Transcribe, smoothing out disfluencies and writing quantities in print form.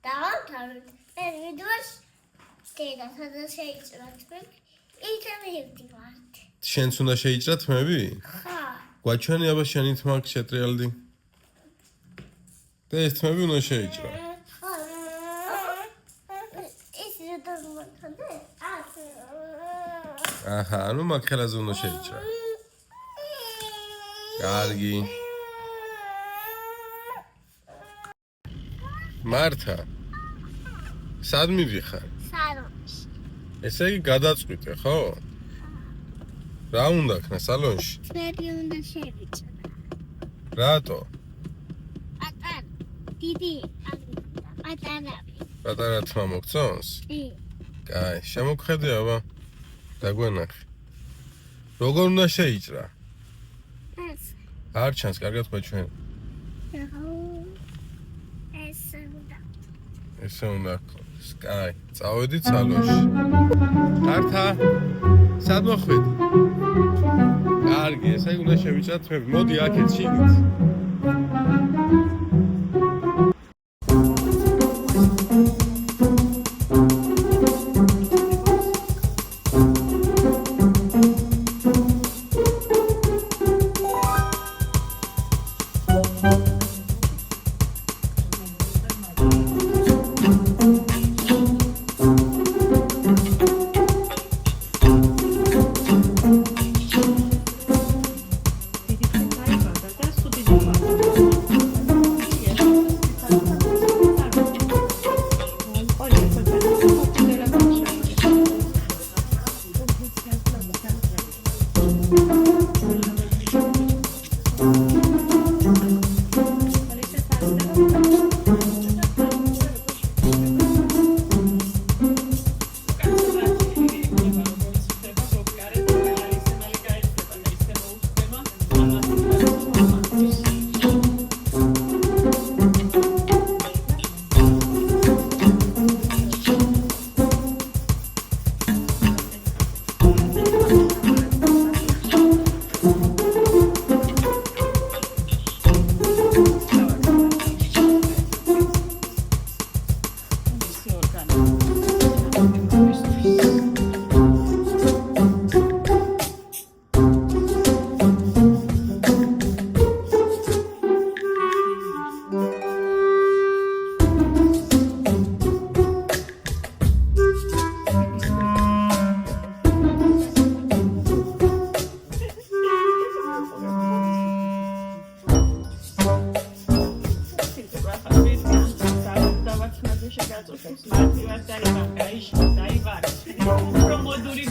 დავამთავრეთ. მე ვიდეოს დედა სადაც შეიჭრა თქვენ. იქ მივდივართ. შენც უნდა შეიჭრა თმები? ხა. გვაჩვენი აბა შენი თმა შეტრიალდი. და ეს თმები უნდა შეიჭრა. ის როდომოთანდა? აჰა, ну მაგხელაზე უნდა შეიჭრა. კარგი. მართა. სად მივიხარ? სალონში. ესე იგი გადაწყვიტე, ხო? რა უნდა ქნა სალონში? თმები უნდა შევიჭრა. რატო? პატარა. დიდი. პატარა. პატარა თმა მოგწონს? კი. კაი, შემოგხედე აბა. დაგვენახე. როგორ უნდა შეიჭრა? ეს. არ ჩანს, კარგად გვაჩვენ. ესე უნდა გქონდეს. კაი, წავედით სალონში. მართა, სად მოხვედი? კარგი, ესე იგი უნდა შევიჭრათ თმები. მოდი აქეთ შიგნით. Marti va a stare in banca, esci, dai, vai. Promoduri